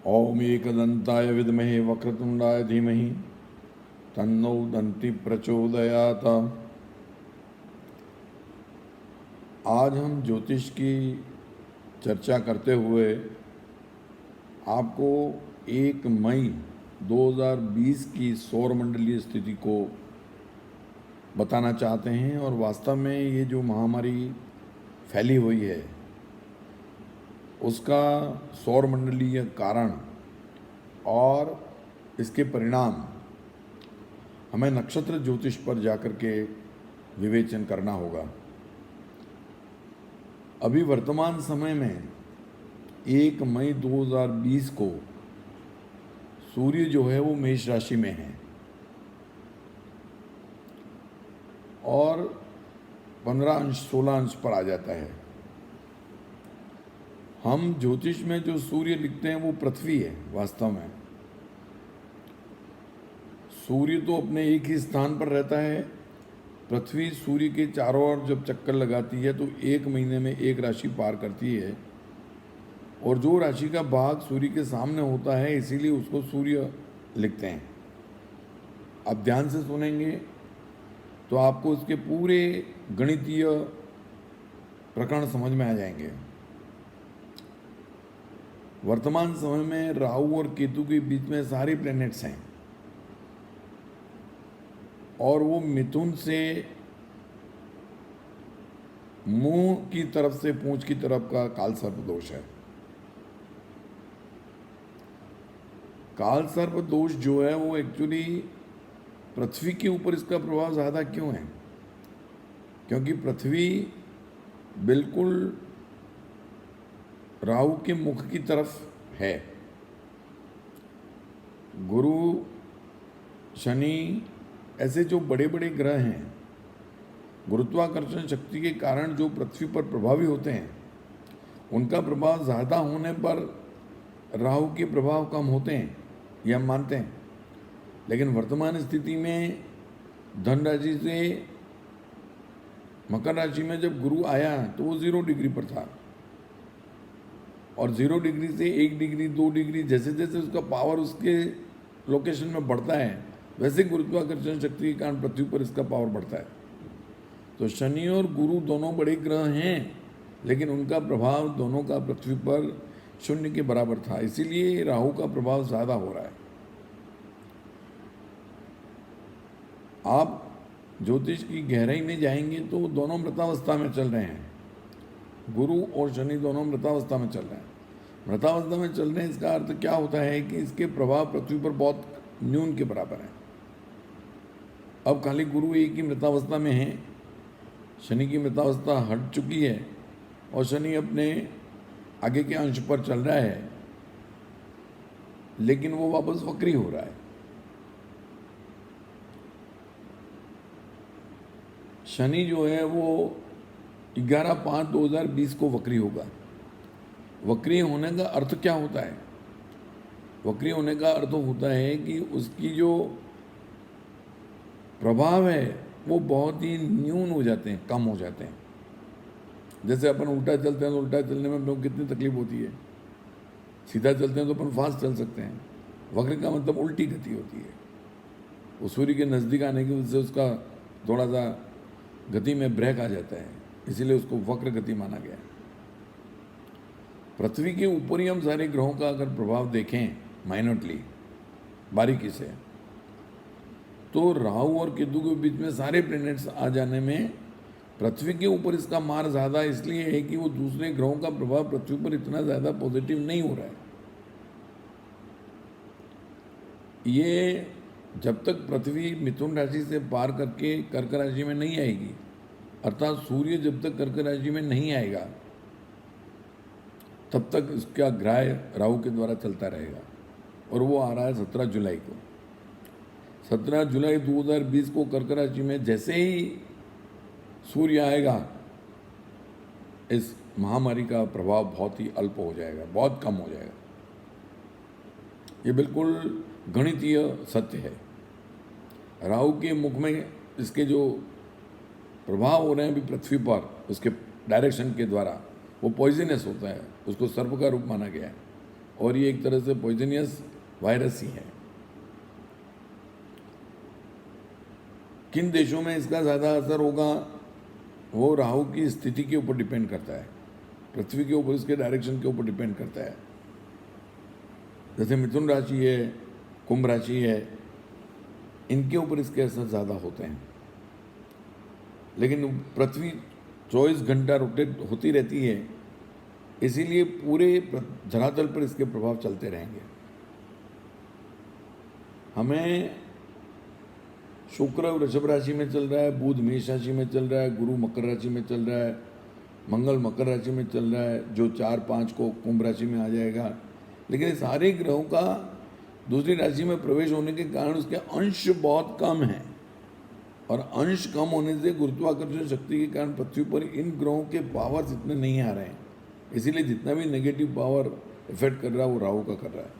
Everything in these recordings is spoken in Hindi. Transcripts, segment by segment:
ओम एकदंताय विद्महे वक्रतुंडाय धीमहि तन्नो दंति प्रचोदयात्। आज हम ज्योतिष की चर्चा करते हुए आपको 1 मई 2020 की सौर मंडलीय स्थिति को बताना चाहते हैं। और वास्तव में ये जो महामारी फैली हुई है उसका सौर मंडलीय कारण और इसके परिणाम हमें नक्षत्र ज्योतिष पर जाकर के विवेचन करना होगा। अभी वर्तमान समय में 1 मई 2020 को सूर्य जो है वो मेष राशि में है और 15 अंश 16 अंश पर आ जाता है। हम ज्योतिष में जो सूर्य लिखते हैं वो पृथ्वी है। वास्तव में सूर्य तो अपने एक ही स्थान पर रहता है। पृथ्वी सूर्य के चारों ओर जब चक्कर लगाती है तो 1 महीने में एक राशि पार करती है और जो राशि का भाग सूर्य के सामने होता है इसीलिए उसको सूर्य लिखते हैं। आप ध्यान से सुनेंगे तो आपको इसके पूरे गणितीय प्रकरण समझ में आ जाएंगे। वर्तमान समय में राहु और केतु के बीच में सारे प्लैनेट्स हैं और वो मिथुन से मुंह की तरफ से पूंछ की तरफ का काल सर्प दोष है। काल सर्प दोष जो है वो एक्चुअली पृथ्वी के ऊपर इसका प्रभाव ज़्यादा क्यों है? क्योंकि पृथ्वी बिल्कुल राहु के मुख की तरफ है। गुरु, शनि ऐसे जो बड़े बड़े ग्रह हैं गुरुत्वाकर्षण शक्ति के कारण जो पृथ्वी पर प्रभावी होते हैं उनका प्रभाव ज़्यादा होने पर राहु के प्रभाव कम होते हैं, ये हम मानते हैं। लेकिन वर्तमान स्थिति में धन राशि से मकर राशि में जब गुरु आया तो वो 0 डिग्री पर था और 0 डिग्री से 1 डिग्री 2 डिग्री जैसे जैसे उसका पावर उसके लोकेशन में बढ़ता है वैसे गुरुत्वाकर्षण शक्ति के कारण पृथ्वी पर इसका पावर बढ़ता है। तो शनि और गुरु दोनों बड़े ग्रह हैं लेकिन उनका प्रभाव दोनों का पृथ्वी पर 0 के बराबर था, इसीलिए राहु का प्रभाव ज़्यादा हो रहा है। आप ज्योतिष की गहराई में जाएंगे तो दोनों मृतावस्था में चल रहे हैं। गुरु और शनि दोनों मृतावस्था में चल रहे हैं। मृतावस्था में चल रहे हैं इसका अर्थ क्या होता है कि इसके प्रभाव पृथ्वी पर बहुत न्यून के बराबर है। अब खाली गुरु एक ही मृतावस्था में है, शनि की मृतावस्था हट चुकी है और शनि अपने आगे के अंश पर चल रहा है लेकिन वो वापस वक्री हो रहा है। शनि जो है वो 11/5/2020 को वक्री होगा। वक्री होने का अर्थ क्या होता है? वक्री होने का अर्थ होता है कि उसकी जो प्रभाव है वो बहुत ही न्यून हो जाते हैं, कम हो जाते हैं। जैसे अपन उल्टा चलते हैं तो उल्टा चलने में लोग कितनी तकलीफ होती है, सीधा चलते हैं तो अपन फास्ट चल सकते हैं। वक्र का मतलब उल्टी गति होती है। वो सूर्य के नज़दीक आने की वजह से उसका थोड़ा सा गति में ब्रेक आ जाता है, इसीलिए उसको वक्र गति माना गया है। पृथ्वी के ऊपर ही हम सारे ग्रहों का अगर प्रभाव देखें माइन्यूटली बारीकी से तो राहु और केतु के बीच में सारे प्लैनेट्स आ जाने में पृथ्वी के ऊपर इसका मार ज़्यादा इसलिए है कि वो दूसरे ग्रहों का प्रभाव पृथ्वी पर इतना ज़्यादा पॉजिटिव नहीं हो रहा है। ये जब तक पृथ्वी मिथुन राशि से पार करके कर्क राशि में नहीं आएगी, अर्थात सूर्य जब तक कर्क राशि में नहीं आएगा तब तक इसका ग्रह राहु के द्वारा चलता रहेगा और वो आ रहा है 17 जुलाई को। 17 जुलाई 2020 को कर्क राशि में जैसे ही सूर्य आएगा इस महामारी का प्रभाव बहुत ही अल्प हो जाएगा, बहुत कम हो जाएगा। ये बिल्कुल गणितीय सत्य है। राहु के मुख में इसके जो प्रभाव हो रहे हैं अभी पृथ्वी पर उसके डायरेक्शन के द्वारा वो पॉइजनस होता है, उसको सर्प का रूप माना गया है। और ये एक तरह से पॉइजनियस वायरस ही है। किन देशों में इसका ज़्यादा असर होगा वो राहु की स्थिति के ऊपर डिपेंड करता है, पृथ्वी के ऊपर, इसके डायरेक्शन के ऊपर डिपेंड करता है। जैसे मिथुन राशि है, कुंभ राशि है, इनके ऊपर इसके असर ज़्यादा होते हैं। लेकिन पृथ्वी 24 घंटा रोटेट होती रहती है, इसीलिए पूरे धरातल पर इसके प्रभाव चलते रहेंगे। हमें शुक्र वृषभ राशि में चल रहा है, बुध मेष राशि में चल रहा है, गुरु मकर राशि में चल रहा है, मंगल मकर राशि में चल रहा है, जो 4-5 को कुंभ राशि में आ जाएगा। लेकिन सारे ग्रहों का दूसरी राशि में प्रवेश होने के कारण उसके अंश बहुत कम हैं, और अंश कम होने से गुरुत्वाकर्षण शक्ति के कारण पृथ्वी पर इन ग्रहों के पावर्स इतने नहीं आ रहे हैं। इसीलिए जितना भी नेगेटिव पावर इफेक्ट कर रहा है वो राहु का कर रहा है।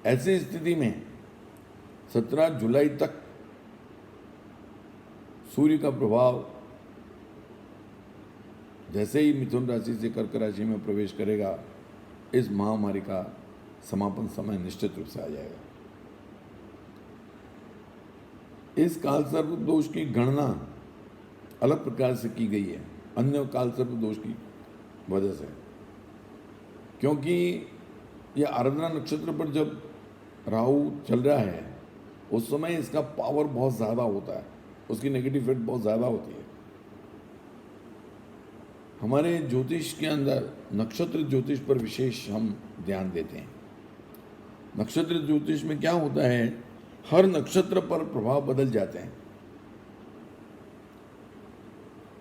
ऐसी स्थिति में 17 जुलाई तक सूर्य का प्रभाव जैसे ही मिथुन राशि से कर्क राशि में प्रवेश करेगा, इस महामारी का समापन समय निश्चित रूप से आ जाएगा। इस कालसर्प दोष की गणना अलग प्रकार से की गई है अन्य कालसर्प दोष की वजह से, क्योंकि यह आराधना नक्षत्र पर जब राहु चल रहा है उस समय इसका पावर बहुत ज़्यादा होता है, उसकी नेगेटिव इफेक्ट बहुत ज़्यादा होती है। हमारे ज्योतिष के अंदर नक्षत्र ज्योतिष पर विशेष हम ध्यान देते हैं। नक्षत्र ज्योतिष में क्या होता है, हर नक्षत्र पर प्रभाव बदल जाते हैं।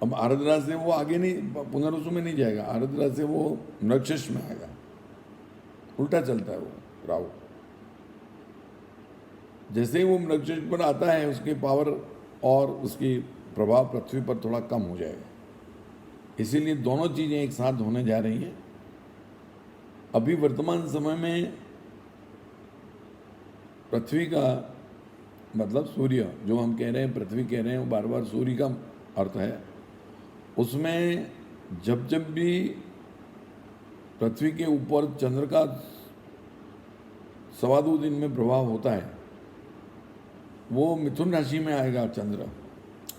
अब आर्द्रा से वो आगे नहीं, पुनर्वसु में नहीं जाएगा, आर्द्रा से वो मृगशीर्ष में आएगा, उल्टा चलता है वो राहु। जैसे ही वो मृगशीर्ष पर आता है उसकी पावर और उसकी प्रभाव पृथ्वी पर थोड़ा कम हो जाएगा। इसीलिए दोनों चीज़ें एक साथ होने जा रही हैं। अभी वर्तमान समय में पृथ्वी का मतलब सूर्य, जो हम कह रहे हैं पृथ्वी कह रहे हैं, वो बार बार सूर्य का अर्थ है। उसमें जब जब भी पृथ्वी के ऊपर चंद्र का 2.25 दिन में प्रभाव होता है, वो मिथुन राशि में आएगा चंद्र,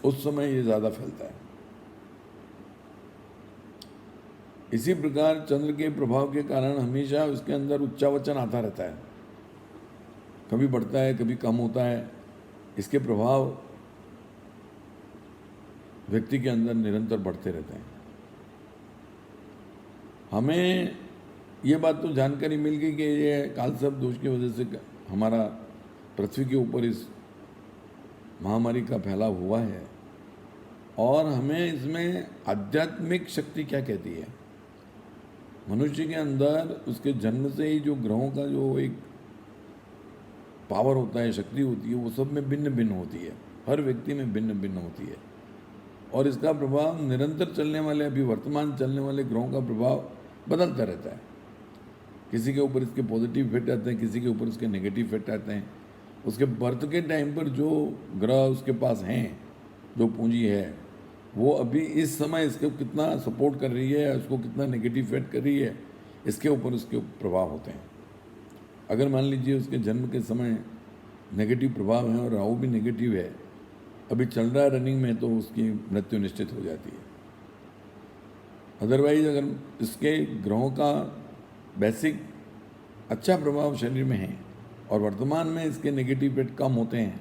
उस समय ये ज़्यादा फैलता है। इसी प्रकार चंद्र के प्रभाव के कारण हमेशा उसके अंदर उच्चावचन आता रहता है, कभी बढ़ता है कभी कम होता है। इसके प्रभाव व्यक्ति के अंदर निरंतर बढ़ते रहते हैं। हमें ये बात तो जानकारी मिल गई कि ये कालसर्प दोष की वजह से हमारा पृथ्वी के ऊपर इस महामारी का फैलाव हुआ है, और हमें इसमें आध्यात्मिक शक्ति क्या कहती है। मनुष्य के अंदर उसके जन्म से ही जो ग्रहों का जो एक पावर होता है, शक्ति होती है, वो सब में भिन्न भिन्न होती है, हर व्यक्ति में भिन्न भिन्न होती है। और इसका प्रभाव निरंतर चलने वाले, अभी वर्तमान चलने वाले ग्रहों का प्रभाव बदलता रहता है। किसी के ऊपर इसके पॉजिटिव इफेक्ट आते हैं, किसी के ऊपर इसके नेगेटिव इफेक्ट आते हैं। उसके बर्थ के टाइम पर जो ग्रह उसके पास हैं, जो पूंजी है, वो अभी इस समय इसको कितना सपोर्ट कर रही है, उसको कितना नेगेटिव इफेक्ट कर रही है, इसके ऊपर उसके प्रभाव होते हैं। अगर मान लीजिए उसके जन्म के समय नेगेटिव प्रभाव है और राहु भी नेगेटिव है, अभी चल रहा है रनिंग में, तो उसकी मृत्यु निश्चित हो जाती है। अदरवाइज अगर इसके ग्रहों का बेसिक अच्छा प्रभाव शरीर में है और वर्तमान में इसके नेगेटिव इफेक्ट कम होते हैं,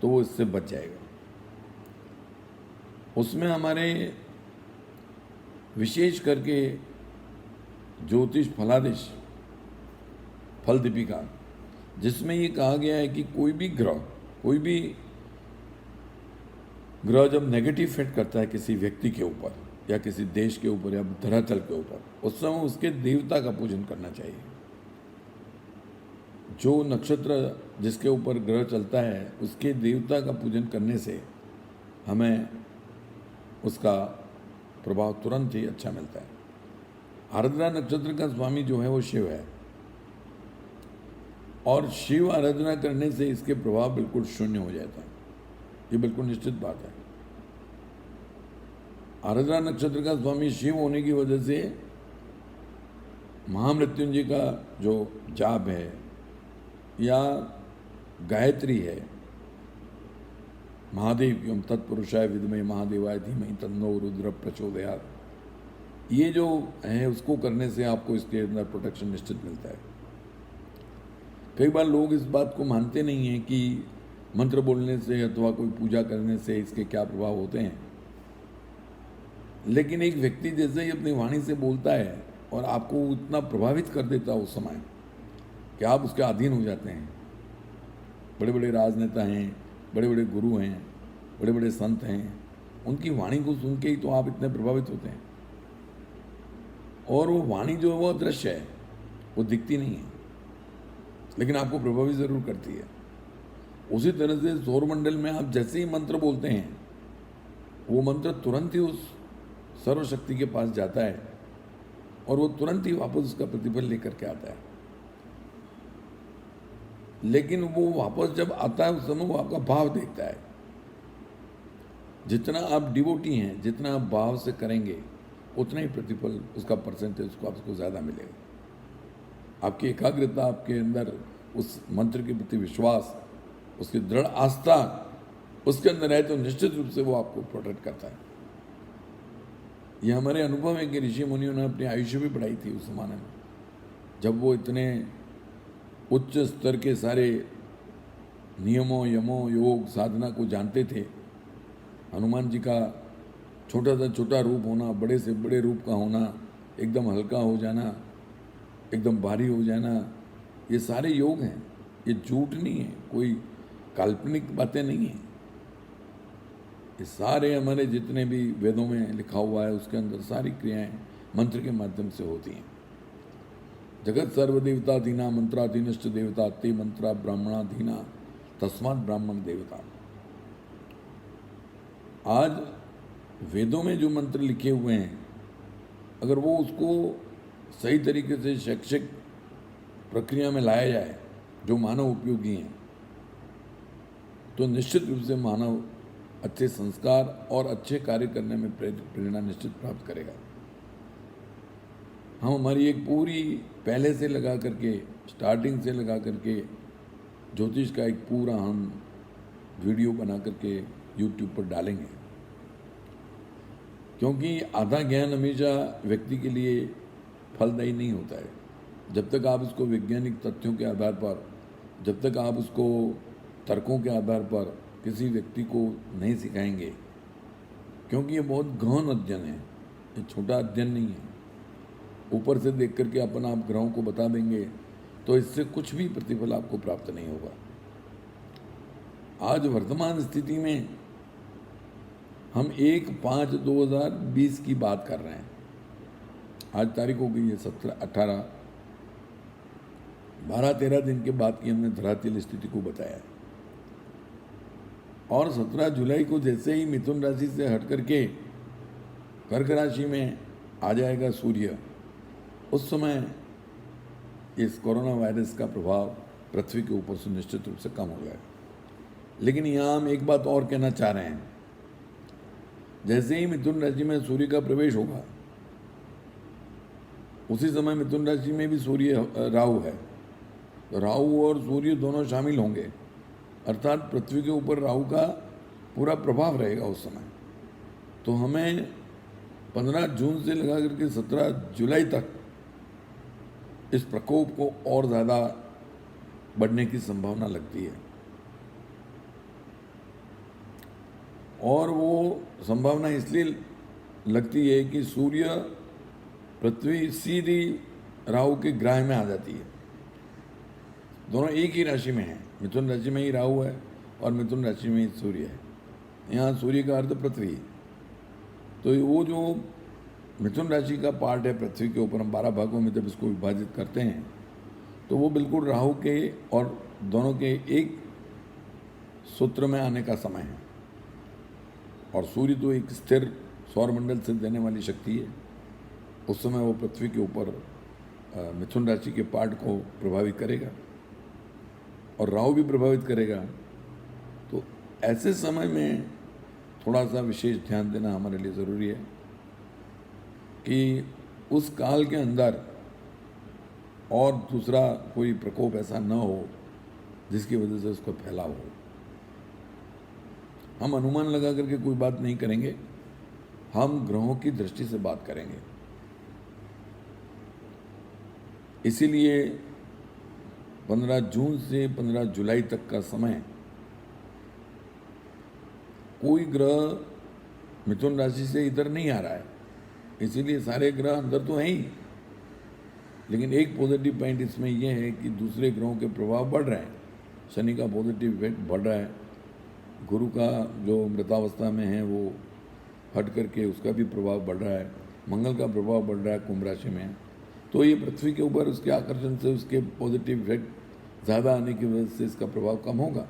तो वो इससे बच जाएगा। उसमें हमारे विशेष करके ज्योतिष फलादेश फल दीपिका, जिसमें ये कहा गया है कि कोई भी ग्रह जब नेगेटिव इफेक्ट करता है किसी व्यक्ति के ऊपर या किसी देश के ऊपर या धरातल के ऊपर, उस समय उसके देवता का पूजन करना चाहिए। जो नक्षत्र जिसके ऊपर ग्रह चलता है उसके देवता का पूजन करने से हमें उसका प्रभाव तुरंत ही अच्छा मिलता है। आराधना नक्षत्र का स्वामी जो है वो शिव है, और शिव आराधना करने से इसके प्रभाव बिल्कुल शून्य हो जाता है, ये बिल्कुल निश्चित बात है। आराधना नक्षत्र का स्वामी शिव होने की वजह से महामृत्युंजय का जो जाप है या गायत्री है, महादेव की तत्पुरुषाय विद्महे महादेवाय धीमहि तन्नो रुद्र प्रचोदयात्, ये जो है उसको करने से आपको इसके अंदर प्रोटेक्शन निश्चित मिलता है। कई बार लोग इस बात को मानते नहीं हैं कि मंत्र बोलने से अथवा कोई पूजा करने से इसके क्या प्रभाव होते हैं, लेकिन एक व्यक्ति जैसे ही अपनी वाणी से बोलता है और आपको इतना प्रभावित कर देता है उस समय कि आप उसके अधीन हो जाते हैं। बड़े बड़े राजनेता हैं, बड़े बड़े गुरु हैं, बड़े बड़े संत हैं, उनकी वाणी को सुन के ही तो आप इतने प्रभावित होते हैं। और वो वाणी जो है वो अदृश्य है, वो दिखती नहीं है, लेकिन आपको प्रभावित ज़रूर करती है। उसी तरह से सौरमंडल में आप जैसे ही मंत्र बोलते हैं, वो मंत्र तुरंत ही उस सर्वशक्ति के पास जाता है और वो तुरंत ही वापस उसका प्रतिफल लेकर के आता है। लेकिन वो वापस जब आता है उस समय वो आपका भाव देखता है। जितना आप डिवोटी हैं, जितना आप भाव से करेंगे, उतना ही प्रतिफल, उसका परसेंटेज उसको आपको ज़्यादा मिलेगा। आपकी एकाग्रता, आपके अंदर उस मंत्र के प्रति विश्वास, उसकी दृढ़ आस्था उसके अंदर है तो निश्चित रूप से वो आपको प्रोटेक्ट करता है। ये हमारे अनुभव है कि ऋषि मुनियों ने अपनी आयुष्य भी बढ़ाई थी उस जमाने में, जब वो इतने उच्च स्तर के सारे नियमों, यमों, योग, साधना को जानते थे। हनुमान जी का छोटा से छोटा रूप होना, बड़े से बड़े रूप का होना, एकदम हल्का हो जाना, एकदम भारी हो जाना, ये सारे योग हैं। ये झूठ नहीं है, कोई काल्पनिक बातें नहीं हैं। ये सारे हमारे जितने भी वेदों में लिखा हुआ है उसके अंदर सारी क्रियाएं मंत्र के माध्यम से होती हैं। जगत सर्वदेवता दीना मंत्राधीनश्च देवता ते मंत्रा ब्राह्मणाधीना तस्मात् ब्राह्मण देवता। आज वेदों में जो मंत्र लिखे हुए हैं, अगर वो उसको सही तरीके से शैक्षिक प्रक्रिया में लाया जाए जो मानव उपयोगी हैं, तो निश्चित रूप से मानव अच्छे संस्कार और अच्छे कार्य करने में प्रेरणा निश्चित प्राप्त करेगा। हम हमारी एक पूरी पहले से लगा करके, स्टार्टिंग से लगा करके ज्योतिष का एक पूरा हम वीडियो बना करके यूट्यूब पर डालेंगे, क्योंकि आधा ज्ञान हमेशा व्यक्ति के लिए फलदायी नहीं होता है। जब तक आप उसको वैज्ञानिक तथ्यों के आधार पर, जब तक आप उसको तर्कों के आधार पर किसी व्यक्ति को नहीं सिखाएंगे, क्योंकि ये बहुत गहन अध्ययन है, ये छोटा अध्ययन नहीं है। ऊपर से देख करके अपन आप ग्रहों को बता देंगे तो इससे कुछ भी प्रतिफल आपको प्राप्त नहीं होगा। आज वर्तमान स्थिति में हम 1/5/2020 की बात कर रहे हैं। आज तारीख हो गई है 17, 18, 12-13 दिन के बाद की हमने धरातल स्थिति को बताया है। और 17 जुलाई को जैसे ही मिथुन राशि से हट करके कर्क राशि में आ जाएगा सूर्य, उस समय इस कोरोना वायरस का प्रभाव पृथ्वी के ऊपर से निश्चित रूप से कम हो जाएगा। लेकिन यहाँ हम एक बात और कहना चाह रहे हैं, जैसे ही मिथुन राशि में सूर्य का प्रवेश होगा, उसी समय मिथुन राशि में भी सूर्य राहु है, तो राहु और सूर्य दोनों शामिल होंगे, अर्थात पृथ्वी के ऊपर राहु का पूरा प्रभाव रहेगा उस समय। तो हमें 15 जून से लगा करके 17 जुलाई तक इस प्रकोप को और ज़्यादा बढ़ने की संभावना लगती है। और वो संभावना इसलिए लगती है कि सूर्य, पृथ्वी सीधी राहु के ग्रह में आ जाती है। दोनों एक ही राशि में हैं, मिथुन राशि में ही राहु है और मिथुन राशि में ही सूर्य है। यहाँ सूर्य का अर्थ पृथ्वी, तो वो जो मिथुन राशि का पार्ट है पृथ्वी के ऊपर, हम 12 भागों में जब इसको विभाजित करते हैं तो वो बिल्कुल राहु के और दोनों के एक सूत्र में आने का समय है। और सूर्य तो एक स्थिर सौरमंडल से देने वाली शक्ति है, उस समय वो पृथ्वी के ऊपर मिथुन राशि के पार्ट को प्रभावित करेगा और राहु भी प्रभावित करेगा। तो ऐसे समय में थोड़ा सा विशेष ध्यान देना हमारे लिए ज़रूरी है कि उस काल के अंदर और दूसरा कोई प्रकोप ऐसा न हो जिसकी वजह से उसका फैलाव हो। हम अनुमान लगा करके कोई बात नहीं करेंगे, हम ग्रहों की दृष्टि से बात करेंगे। इसीलिए 15 जून से 15 जुलाई तक का समय कोई ग्रह मिथुन राशि से इधर नहीं आ रहा है, इसीलिए सारे ग्रह अंदर तो हैं ही, लेकिन एक पॉजिटिव पॉइंट इसमें यह है कि दूसरे ग्रहों के प्रभाव बढ़ रहे हैं। शनि का पॉजिटिव इफेक्ट बढ़ रहा है, गुरु का जो मृतावस्था में है वो हट करके उसका भी प्रभाव बढ़ रहा है, मंगल का प्रभाव बढ़ रहा है कुंभ राशि में। तो ये पृथ्वी के ऊपर उसके आकर्षण से उसके पॉजिटिव इफेक्ट ज़्यादा आने की वजह से इसका प्रभाव कम होगा।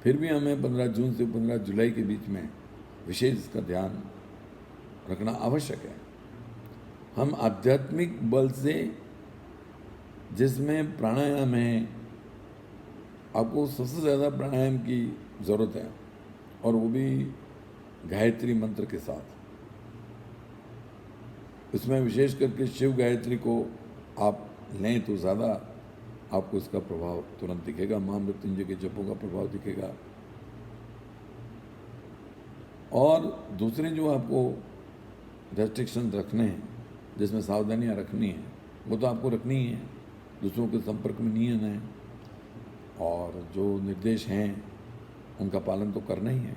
फिर भी हमें 15 जून से 15 जुलाई के बीच में विशेष इसका ध्यान रखना आवश्यक है। हम आध्यात्मिक बल से, जिसमें प्राणायाम है, आपको सबसे ज़्यादा प्राणायाम की ज़रूरत है, और वो भी गायत्री मंत्र के साथ। इसमें विशेष करके शिव गायत्री को आप लें तो ज़्यादा आपको इसका प्रभाव तुरंत दिखेगा। महामृत्युंजय के जपों का प्रभाव दिखेगा। और दूसरे जो आपको रेस्ट्रिक्शन रखने हैं, जिसमें सावधानियां रखनी है, वो तो आपको रखनी ही है। दूसरों के संपर्क में नहीं आना है, और जो निर्देश हैं उनका पालन तो करना ही है।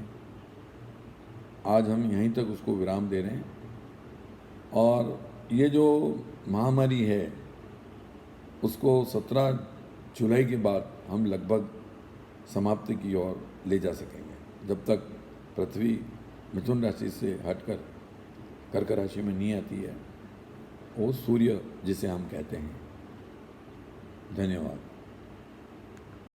आज हम यहीं तक उसको विराम दे रहे हैं, और ये जो महामारी है उसको 17 जुलाई के बाद हम लगभग समाप्ति की ओर ले जा सकेंगे। जब तक पृथ्वी मिथुन राशि से हटकर कर्क राशि में नहीं आती है, वो सूर्य जिसे हम कहते हैं। धन्यवाद।